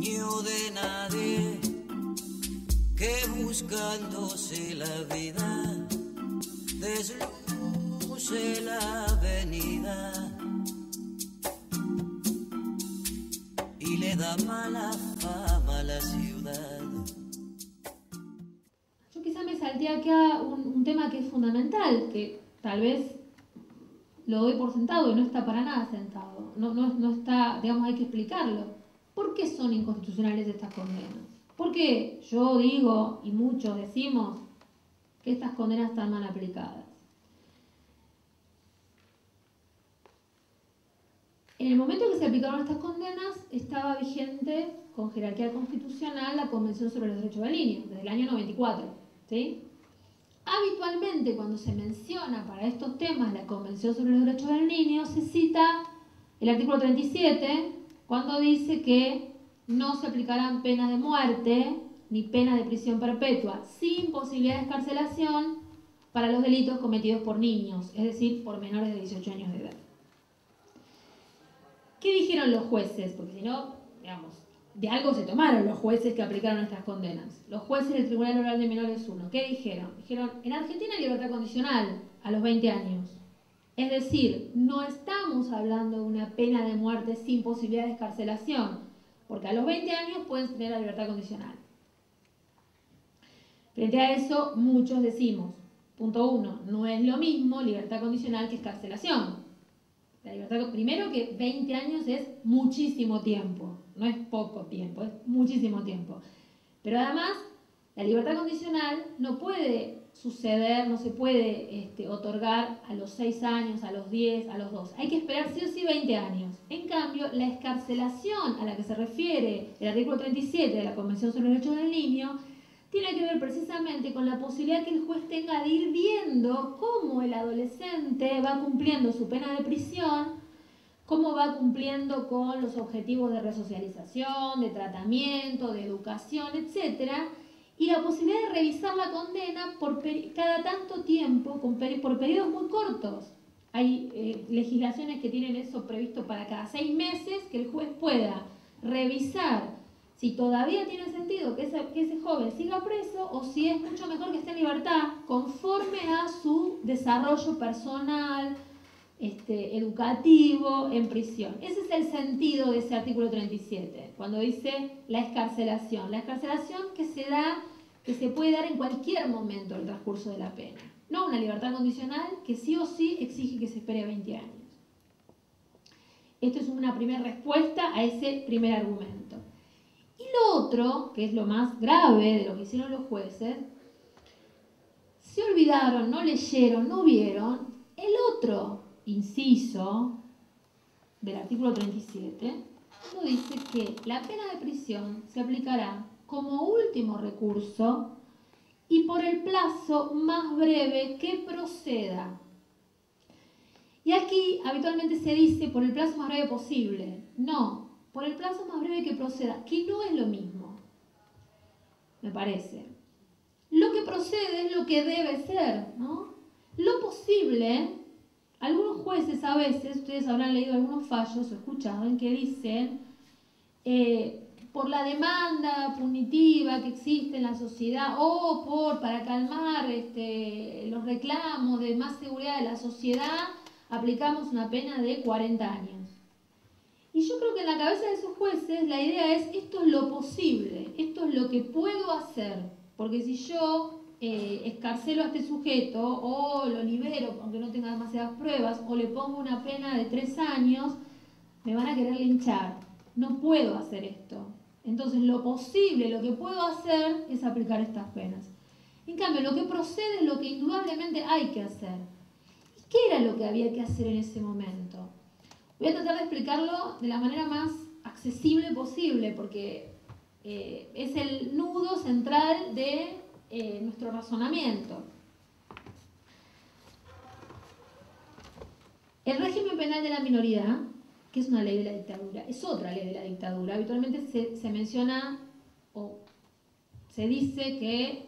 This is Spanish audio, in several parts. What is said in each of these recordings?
dueño de nadie, que buscándose la vida desluce la avenida y le da mala fama a la ciudad. Yo quizá me salté acá un tema que es fundamental, que tal vez lo doy por sentado y no está para nada sentado. No está, digamos, hay que explicarlo. ¿Por qué son inconstitucionales estas condenas? Porque yo digo, y muchos decimos, que estas condenas están mal aplicadas. En el momento que se aplicaron estas condenas, estaba vigente con jerarquía constitucional la Convención sobre los Derechos del Niño, desde el año 94, ¿sí? Habitualmente, cuando se menciona para estos temas la Convención sobre los Derechos del Niño, se cita el artículo 37, cuando dice que no se aplicarán penas de muerte ni penas de prisión perpetua, sin posibilidad de excarcelación para los delitos cometidos por niños, es decir, por menores de 18 años de edad. ¿Qué dijeron los jueces? Porque si no, digamos, de algo se tomaron los jueces que aplicaron estas condenas. Los jueces del Tribunal Oral de Menores 1, ¿qué dijeron? Dijeron, en Argentina hay libertad condicional a los 20 años. Es decir, no estamos hablando de una pena de muerte sin posibilidad de excarcelación, porque a los 20 años pueden tener la libertad condicional. Frente a eso, muchos decimos, punto 1, no es lo mismo libertad condicional que excarcelación. La libertad, primero que 20 años es muchísimo tiempo, no es poco tiempo, es muchísimo tiempo. Pero además, la libertad condicional no puede suceder, no se puede otorgar a los 6 años, a los 10, a los 12. Hay que esperar sí o sí 20 años. En cambio, la excarcelación a la que se refiere el artículo 37 de la Convención sobre los Derechos del Niño tiene que ver precisamente con la posibilidad que el juez tenga de ir viendo cómo el adolescente va cumpliendo su pena de prisión, cómo va cumpliendo con los objetivos de resocialización, de tratamiento, de educación, etc. Y la posibilidad de revisar la condena por cada tanto tiempo, por periodos muy cortos. Hay legislaciones que tienen eso previsto para cada 6 meses, que el juez pueda revisar si todavía tiene sentido que ese joven siga preso o si es mucho mejor que esté en libertad conforme a su desarrollo personal, educativo en prisión. Ese es el sentido de ese artículo 37, cuando dice la excarcelación. La excarcelación que se puede dar en cualquier momento del transcurso de la pena. No una libertad condicional que sí o sí exige que se espere 20 años. Esto es una primera respuesta a ese primer argumento. Y lo otro, que es lo más grave de lo que hicieron los jueces, se olvidaron, no leyeron, no vieron el otro inciso del artículo 37, cuando dice que la pena de prisión se aplicará como último recurso y por el plazo más breve que proceda. Y aquí habitualmente se dice por el plazo más breve posible. No, por el plazo más breve que proceda, que no es lo mismo, me parece. Lo que procede es lo que debe ser, ¿no? Lo posible, algunos jueces a veces, ustedes habrán leído algunos fallos o escuchado en que dicen, por la demanda punitiva que existe en la sociedad o para calmar los reclamos de más seguridad de la sociedad, aplicamos una pena de 40 años. Y yo creo que en la cabeza de esos jueces la idea es, esto es lo posible, esto es lo que puedo hacer, porque si yo escarcelo a este sujeto o lo libero aunque no tenga demasiadas pruebas o le pongo una pena de 3 años, me van a querer linchar, no puedo hacer esto. Entonces lo posible, lo que puedo hacer es aplicar estas penas. En cambio, lo que procede es lo que indudablemente hay que hacer. ¿Y qué era lo que había que hacer en ese momento? Voy a tratar de explicarlo de la manera más accesible posible, porque es el nudo central de nuestro razonamiento. El régimen penal de la minoridad, que es una ley de la dictadura, es otra ley de la dictadura. Habitualmente se menciona o se dice que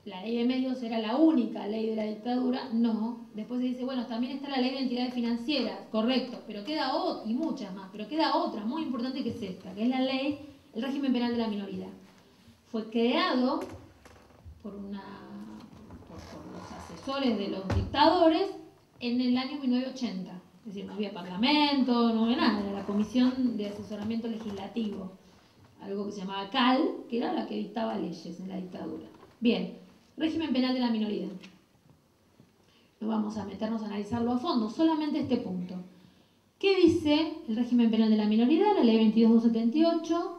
la ley de medios era la única ley de la dictadura. No, después se dice, bueno, también está la ley de entidades financieras, correcto, pero queda otra, y muchas más, pero queda otra muy importante que es esta, que es la ley el régimen penal de la minoría. Fue creado por los asesores de los dictadores en el año 1980. Es decir, no había parlamento, no había nada, era la Comisión de Asesoramiento Legislativo, algo que se llamaba CAL, que era la que dictaba leyes en la dictadura. Bien, régimen penal de la minoría. No vamos a meternos a analizarlo a fondo, solamente este punto. ¿Qué dice el régimen penal de la minoría, la ley 22.278,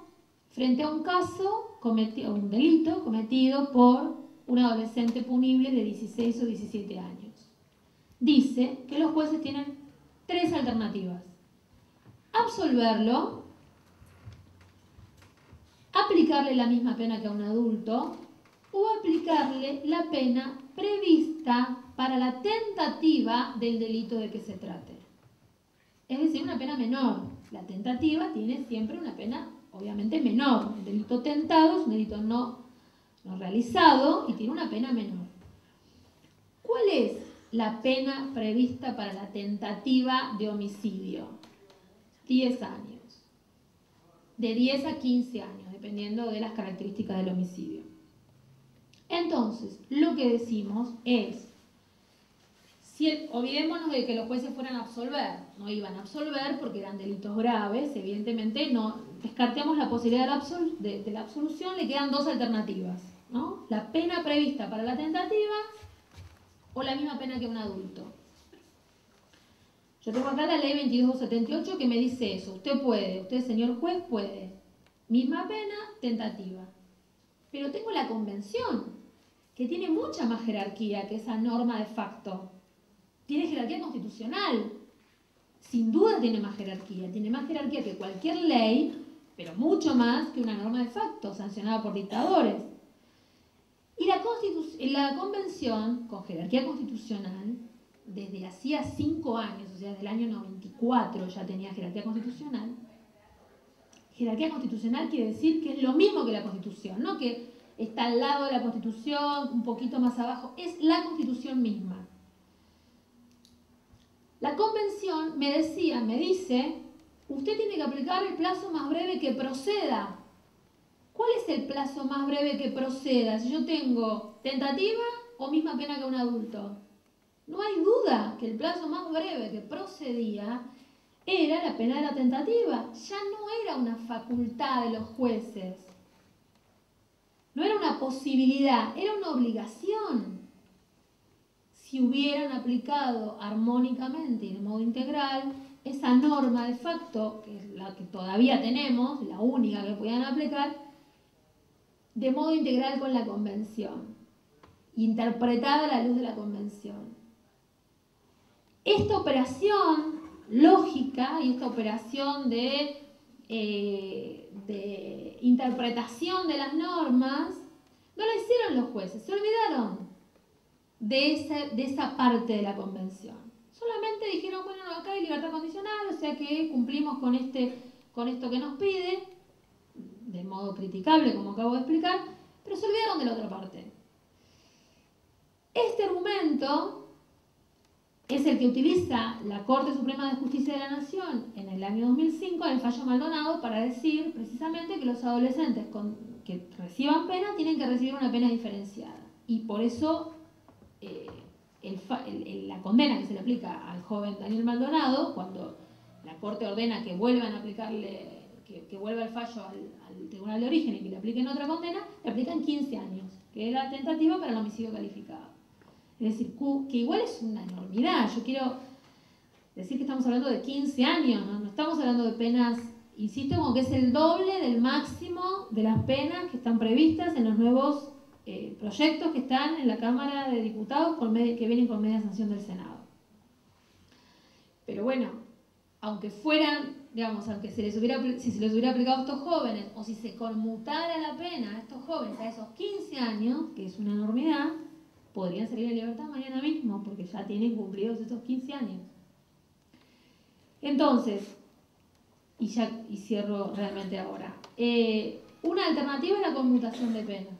frente a un caso, un delito cometido por un adolescente punible de 16 o 17 años? Dice que los jueces tienen 3 alternativas: absolverlo, aplicarle la misma pena que a un adulto o aplicarle la pena prevista para la tentativa del delito de que se trate. Es decir, una pena menor. La tentativa tiene siempre una pena obviamente menor. El delito tentado es un delito no realizado y tiene una pena menor. ¿Cuál es la pena prevista para la tentativa de homicidio? 10 años. De 10 a 15 años, dependiendo de las características del homicidio. Entonces, lo que decimos es, olvidémonos de que los jueces fueran a absolver. No iban a absolver porque eran delitos graves, evidentemente no descartemos la posibilidad de la absolución. Le quedan 2 alternativas, ¿no? La pena prevista para la tentativa o la misma pena que un adulto. Yo tengo acá la ley 22.278 que me dice eso. Usted señor juez puede. Misma pena, tentativa. Pero tengo la convención, que tiene mucha más jerarquía que esa norma de facto. Tiene jerarquía constitucional. Sin duda tiene más jerarquía. Tiene más jerarquía que cualquier ley, pero mucho más que una norma de facto sancionada por dictadores. Y la convención, con jerarquía constitucional, desde hacía 5 años, o sea, desde el año 94 ya tenía jerarquía constitucional. Jerarquía constitucional quiere decir que es lo mismo que la Constitución, no que está al lado de la Constitución, un poquito más abajo, es la Constitución misma. La Convención me dice, usted tiene que aplicar el plazo más breve que proceda. ¿Cuál es el plazo más breve que proceda? Si yo tengo tentativa o misma pena que un adulto. No hay duda que el plazo más breve que procedía era la pena de la tentativa. Ya no era una facultad de los jueces. No era una posibilidad, era una obligación. Si hubieran aplicado armónicamente y de modo integral esa norma de facto, que es la que todavía tenemos, la única que podían aplicar, de modo integral con la Convención, interpretada a la luz de la Convención. Esta operación lógica y esta operación de interpretación de las normas no la hicieron los jueces, se olvidaron de esa parte de la Convención. Solamente dijeron, bueno, no, acá hay libertad condicional, o sea que cumplimos con esto que nos pide, de modo criticable, como acabo de explicar, pero se olvidaron de la otra parte. Este argumento es el que utiliza la Corte Suprema de Justicia de la Nación en el año 2005, en el fallo Maldonado, para decir precisamente que los adolescentes que reciban pena tienen que recibir una pena diferenciada. Y por eso la condena que se le aplica al joven Daniel Maldonado, cuando la Corte ordena que vuelvan a aplicarle, que vuelva el fallo al Tribunal de Origen y que le apliquen otra condena, le aplican 15 años, que es la tentativa para el homicidio calificado. Es decir, que igual es una enormidad. Yo quiero decir que estamos hablando de 15 años, no estamos hablando de penas, insisto, como que es el doble del máximo de las penas que están previstas en los nuevos proyectos que están en la Cámara de Diputados que vienen con media sanción del Senado. Pero bueno, aunque fueran, digamos, aunque si se les hubiera aplicado a estos jóvenes, o si se conmutara la pena a estos jóvenes a esos 15 años, que es una enormidad, podrían salir en libertad mañana mismo, porque ya tienen cumplidos esos 15 años. Entonces, y cierro realmente ahora, una alternativa es la conmutación de penas,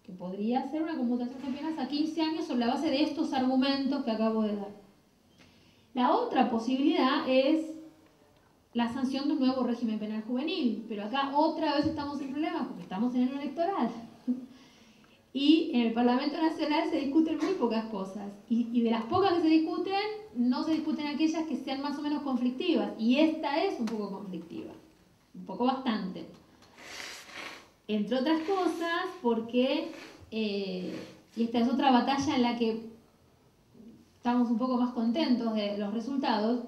que podría ser una conmutación de penas a 15 años sobre la base de estos argumentos que acabo de dar. La otra posibilidad es la sanción de un nuevo régimen penal juvenil. Pero acá otra vez estamos en problemas porque estamos en año electoral. Y en el Parlamento Nacional se discuten muy pocas cosas. Y de las pocas que se discuten, no se discuten aquellas que sean más o menos conflictivas. Y esta es un poco conflictiva. Un poco bastante. Entre otras cosas, porque, y esta es otra batalla en la que estamos un poco más contentos de los resultados,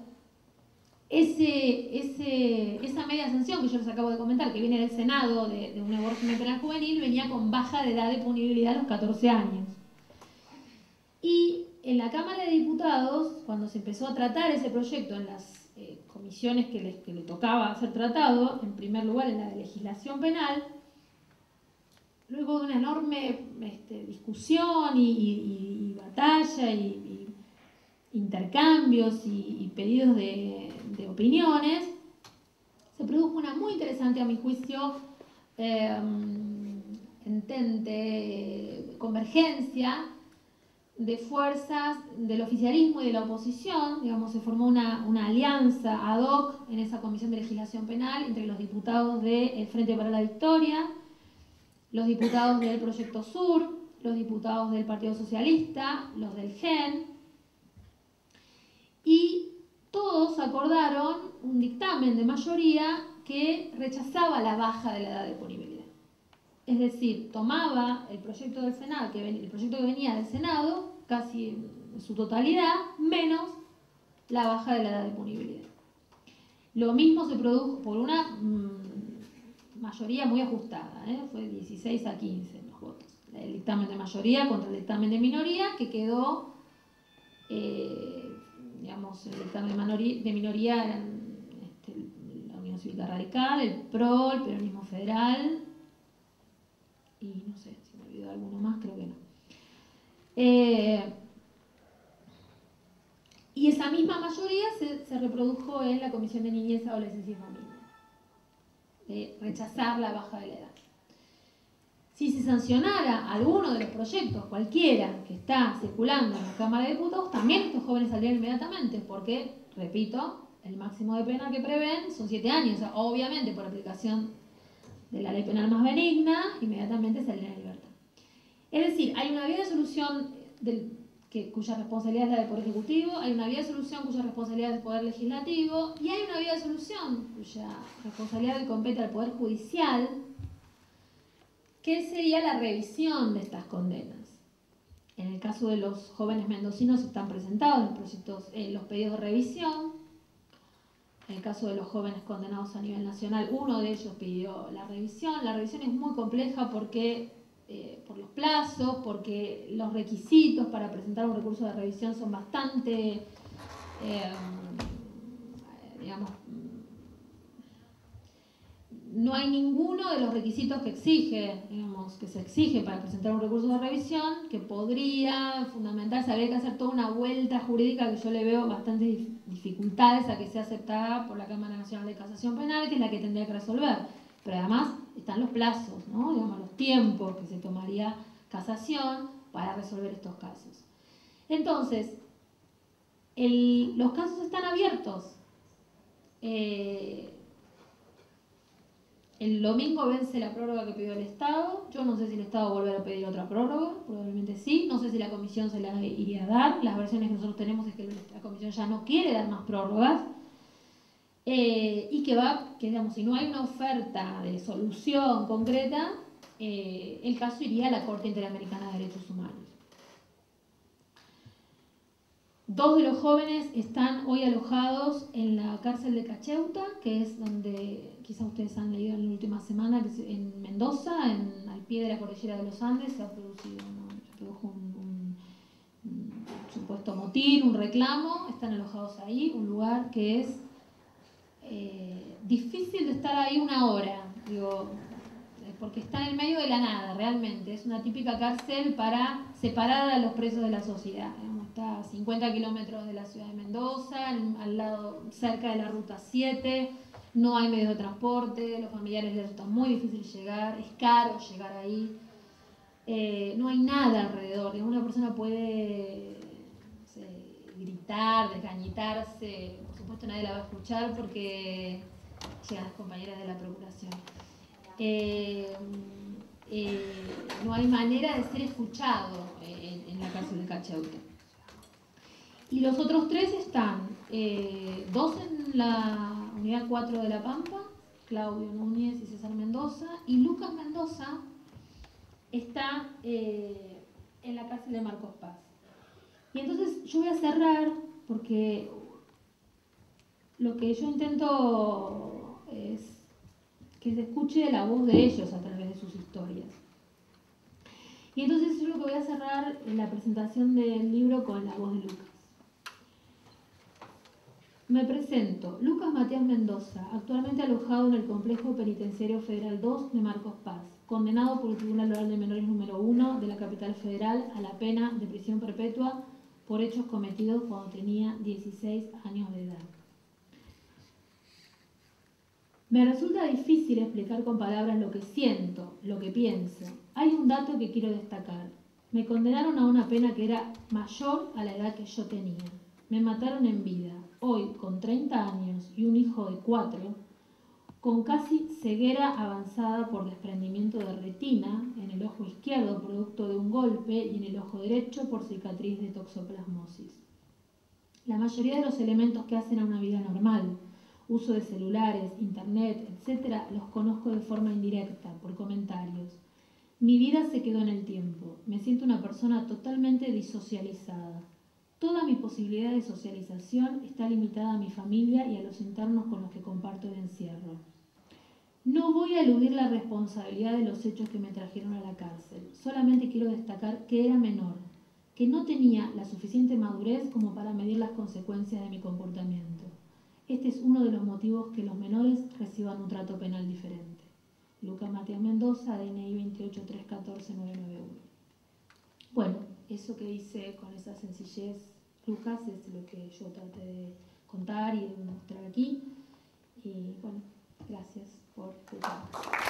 esa media sanción que yo les acabo de comentar, que viene del Senado de un nuevo régimen penal juvenil, venía con baja de edad de punibilidad a los 14 años. Y en la Cámara de Diputados, cuando se empezó a tratar ese proyecto en las comisiones que le tocaba ser tratado, en primer lugar en la de legislación penal, luego de una enorme discusión y batalla y intercambios y pedidos de opiniones, se produjo una muy interesante, a mi juicio, entente, convergencia de fuerzas del oficialismo y de la oposición. Digamos, se formó una alianza ad hoc en esa comisión de legislación penal entre los diputados del Frente para la Victoria, los diputados del Proyecto Sur, los diputados del Partido Socialista, los del GEN, y todos acordaron un dictamen de mayoría que rechazaba la baja de la edad de punibilidad. Es decir, tomaba el proyecto del Senado, el proyecto que venía del Senado, casi en su totalidad, menos la baja de la edad de punibilidad. Lo mismo se produjo por una mayoría muy ajustada, fue 16 a 15 los votos. El dictamen de mayoría contra el dictamen de minoría, que quedó, digamos, el dictamen de minoría eran la Unión Cívica Radical, el PRO, el Peronismo Federal, y no sé si me olvidó alguno más, creo que no. Y esa misma mayoría se reprodujo en la Comisión de Niñez, Adolescencia y Familia, de rechazar la baja de la edad. Si se sancionara alguno de los proyectos, cualquiera, que está circulando en la Cámara de Diputados, también estos jóvenes saldrían inmediatamente, porque, repito, el máximo de pena que prevén son 7 años. O sea, obviamente, por aplicación de la ley penal más benigna, inmediatamente saldrían en libertad. Es decir, hay una vía de solución cuya responsabilidad es la del Poder Ejecutivo, hay una vía de solución cuya responsabilidad es del Poder Legislativo, y hay una vía de solución cuya responsabilidad le compete al Poder Judicial, que sería la revisión de estas condenas. En el caso de los jóvenes mendocinos están presentados los pedidos de revisión. En el caso de los jóvenes condenados a nivel nacional, uno de ellos pidió la revisión. La revisión es muy compleja porque por los plazos, porque los requisitos para presentar un recurso de revisión son bastante, digamos, no hay ninguno de los requisitos que se exige para presentar un recurso de revisión que podría fundamentarse. Habría que hacer toda una vuelta jurídica que yo le veo bastantes dificultades a que sea aceptada por la Cámara Nacional de Casación Penal, que es la que tendría que resolver. Pero además están los plazos, ¿no? Digamos, los tiempos que se tomaría casación para resolver estos casos. Entonces, los casos están abiertos. El domingo vence la prórroga que pidió el Estado. Yo no sé si el Estado volverá a pedir otra prórroga, probablemente sí. No sé si la Comisión se la iría a dar. Las versiones que nosotros tenemos es que la Comisión ya no quiere dar más prórrogas. Y que digamos, si no hay una oferta de solución concreta, el caso iría a la Corte Interamericana de Derechos Humanos. 2 de los jóvenes están hoy alojados en la cárcel de Cacheuta, que es donde quizás ustedes han leído en la última semana, que es en Mendoza, al pie de la cordillera de los Andes, se produjo un supuesto motín, un reclamo. Están alojados ahí, un lugar que es difícil de estar ahí una hora, porque está en el medio de la nada, realmente. Es una típica cárcel para separar a los presos de la sociedad. Está a 50 kilómetros de la ciudad de Mendoza, al lado, cerca de la ruta 7, no hay medios de transporte, los familiares les resulta muy difícil llegar, es caro llegar ahí, no hay nada alrededor. Una persona puede, no sé, gritar, desgañitarse, supuesto nadie la va a escuchar porque llegan las compañeras de la Procuración. No hay manera de ser escuchado en la cárcel de Cacheuta. Y los otros 3 están, 2 en la unidad 4 de La Pampa, Claudio Núñez y César Mendoza, y Lucas Mendoza está en la cárcel de Marcos Paz. Y entonces yo voy a cerrar porque lo que yo intento es que se escuche la voz de ellos a través de sus historias. Y entonces yo lo que voy a cerrar en la presentación del libro con la voz de Lucas. Me presento, Lucas Matías Mendoza, actualmente alojado en el Complejo Penitenciario Federal 2 de Marcos Paz, condenado por el Tribunal Oral de Menores número 1 de la capital federal a la pena de prisión perpetua por hechos cometidos cuando tenía 16 años de edad. Me resulta difícil explicar con palabras lo que siento, lo que pienso. Hay un dato que quiero destacar. Me condenaron a una pena que era mayor a la edad que yo tenía. Me mataron en vida. Hoy, con 30 años y un hijo de 4, con casi ceguera avanzada por desprendimiento de retina en el ojo izquierdo producto de un golpe y en el ojo derecho por cicatriz de toxoplasmosis. La mayoría de los elementos que hacen a una vida normal, uso de celulares, internet, etc., los conozco de forma indirecta, por comentarios. Mi vida se quedó en el tiempo. Me siento una persona totalmente disocializada. Toda mi posibilidad de socialización está limitada a mi familia y a los internos con los que comparto el encierro. No voy a eludir la responsabilidad de los hechos que me trajeron a la cárcel. Solamente quiero destacar que era menor, que no tenía la suficiente madurez como para medir las consecuencias de mi comportamiento. Este es uno de los motivos que los menores reciban un trato penal diferente. Lucas Matías Mendoza, DNI 28314-991. Bueno, eso que hice con esa sencillez, Lucas, es lo que yo traté de contar y de mostrar aquí. Y bueno, gracias por escuchar.